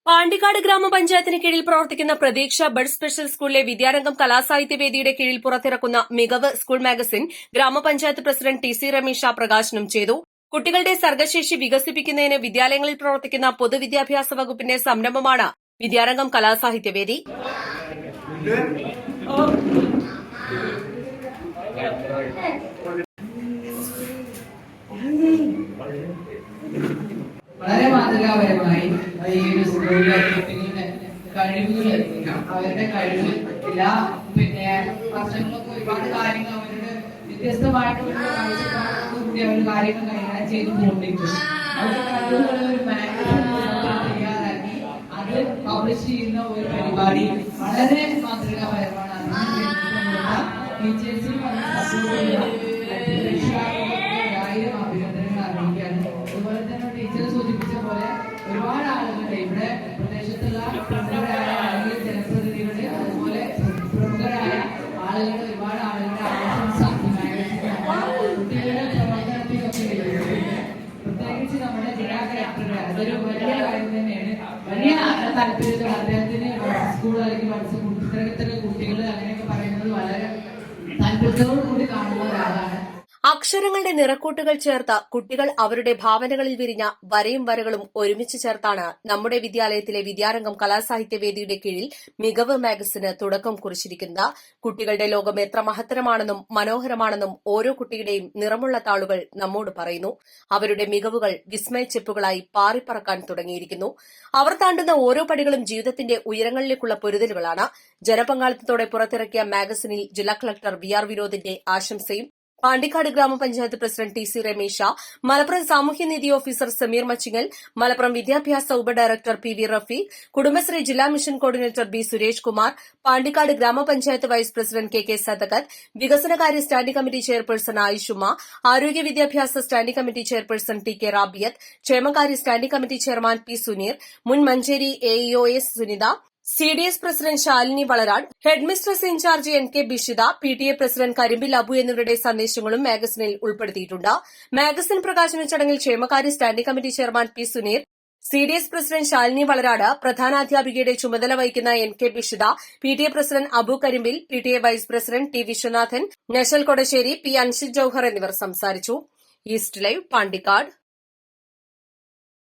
പാണ്ടിക്കാട് ഗ്രാമപഞ്ചായത്തിന് കീഴിൽ പ്രവർത്തിക്കുന്ന പ്രതീക്ഷ ബഡ് സ്പെഷ്യൽ സ്കൂളിലെ വിദ്യാരംഗം കലാസാഹിത്യവേദിയുടെ കീഴിൽ പുറത്തിറക്കുന്ന മികവ് സ്കൂൾ മാഗസിൻ ഗ്രാമപഞ്ചായത്ത് പ്രസിഡന്റ് ടി.സി. രമേശ പ്രകാശനം ചെയ്തു. കുട്ടികളുടെ സർഗ്ഗശേഷി വികസിപ്പിക്കുന്നതിന് വിദ്യാലയങ്ങളിൽ പ്രവർത്തിക്കുന്ന പൊതുവിദ്യാഭ്യാസ വകുപ്പിന്റെ സംരംഭമാണ് വിദ്യാരംഗം കലാസാഹിത്യവേദി. വളരെ മാതൃകാപരമായി ഈ ഒരു സ്കൂളിലെ കുട്ടികളുടെ കഴിവുകൾ അവരുടെ കഴിവ് എല്ലാ വർഷങ്ങളൊക്കെ ഒരുപാട് കാര്യങ്ങൾ അവരുടെ വ്യത്യസ്തമായിട്ടുള്ള കാഴ്ചപ്പാടോടുകൂടി അവർ കാര്യങ്ങൾ കൈകാര്യം ചെയ്തു കൊണ്ടിരിക്കും. അവരുടെ കഴിവുകൾ ഒരു തയ്യാറാക്കി അത് പബ്ലിഷ് ചെയ്യുന്ന ഒരു പരിപാടി വളരെ മാതൃകാപരമാണ്. ടീച്ചേഴ്സിനും അഭിനന്ദനങ്ങൾ അറിയിക്കുകയാണ്. അതുപോലെ തന്നെ ടീച്ചർ സൂചിപ്പിച്ച പോലെ ഒരുപാട് ആളുകളുടെ ഇവിടെ പ്രദേശത്തുള്ള പ്രമുഖരായ അല്ലെങ്കിൽ ജനപ്രതിനിധികളുടെ അതുപോലെ പ്രമുഖരായ ആളുകളുടെ ഒരുപാട് ആളുകളുടെ ആശംസ കുട്ടികളുടെ പ്രവർത്തനത്തിലൊക്കെ പ്രത്യേകിച്ച് നമ്മുടെ ജില്ലാ കളക്ടറുടെ അതൊരു വലിയ കാര്യം തന്നെയാണ്. വലിയ താല്പര്യത്തിൽ അദ്ദേഹത്തിന് സ്കൂൾ അല്ലെങ്കിൽ ഇത്തരത്തിലുള്ള കുട്ടികൾ അങ്ങനെയൊക്കെ പറയുന്നത് വളരെ താല്പര്യത്തോടു കൂടി കാണുന്ന ഒരാളാണ്. അക്ഷരങ്ങളുടെ നിറക്കൂട്ടുകൾ ചേർത്ത കുട്ടികൾ അവരുടെ ഭാവനകളിൽ വിരിഞ്ഞ വരയും വരകളും ഒരുമിച്ച് ചേർത്താണ് നമ്മുടെ വിദ്യാലയത്തിലെ വിദ്യാരംഗം കലാസാഹിത്യവേദിയുടെ കീഴിൽ മികവ് മാഗസിന് തുടക്കം കുറിച്ചിരിക്കുന്നത്. കുട്ടികളുടെ ലോകം എത്ര മഹത്തരമാണെന്നും മനോഹരമാണെന്നും ഓരോ കുട്ടിയുടെയും നിറമുള്ള താളുകൾ നമ്മോട് പറയുന്നു. അവരുടെ മികവുകൾ വിസ്മയച്ചെപ്പുകളായി പാറിപ്പറക്കാൻ തുടങ്ങിയിരിക്കുന്നു. അവർ താണ്ടുന്ന ഓരോ പടികളും ജീവിതത്തിന്റെ ഉയരങ്ങളിലേക്കുള്ള പൊരുതലുകളാണ്. ജനപങ്കാളിത്തത്തോടെ പുറത്തിറക്കിയ മാഗസിനിൽ ജില്ലാ കളക്ടർ വി.ആർ. വിനോദിന്റെ ആശംസയും പാണ്ടിക്കാട് ഗ്രാമപഞ്ചായത്ത് പ്രസിഡന്റ് ടി.സി. രമേശ, മലപ്പുറം സാമൂഹ്യനീതി ഓഫീസർ സമീർ മച്ചിങ്ങൽ, മലപ്പുറം വിദ്യാഭ്യാസ ഉപഡയറക്ടർ പി.വി. റഫീഖ്, കുടുംബശ്രീ ജില്ലാ mission coordinator B. Suresh Kumar, Pandikkad ഗ്രാമപഞ്ചായത്ത് വൈസ് പ്രസിഡന്റ് കെ. സദകത്ത്, വികസനകാര്യ സ്റ്റാൻഡിംഗ് കമ്മിറ്റി ചെയർപേഴ്സൺ ആയിഷുമ്മ, ആരോഗ്യ വിദ്യാഭ്യാസ standing committee chairperson T. K. Rabiyath, ക്ഷേമകാര്യ standing committee chairman P. Suneer, മുൻ Manjeri AEO S. Sunitha, CDS president Shalini Valarad, headmistress incharge N K. Bishitha, PTA president Karimpil Abu എന്നിവരുടെ സന്ദേശങ്ങളും മാഗസിനിൽ ഉൾപ്പെടുത്തിയിട്ടുണ്ട്. മാഗസിൻ പ്രകാശന ചടങ്ങിൽ ക്ഷേമകാര്യ standing committee chairman P. Suneer, CDS president Shalini Valarad, പ്രധാനാധ്യാപികയുടെ ചുമതല വഹിക്കുന്ന N K. Bishitha, PTA president Abu Karimpil, PTA vice president T. Viswanathan, Nashal Kodassery, P. Anshid Jouhar എന്നിവർ സംസാരിച്ചു. East live, Pandikkad.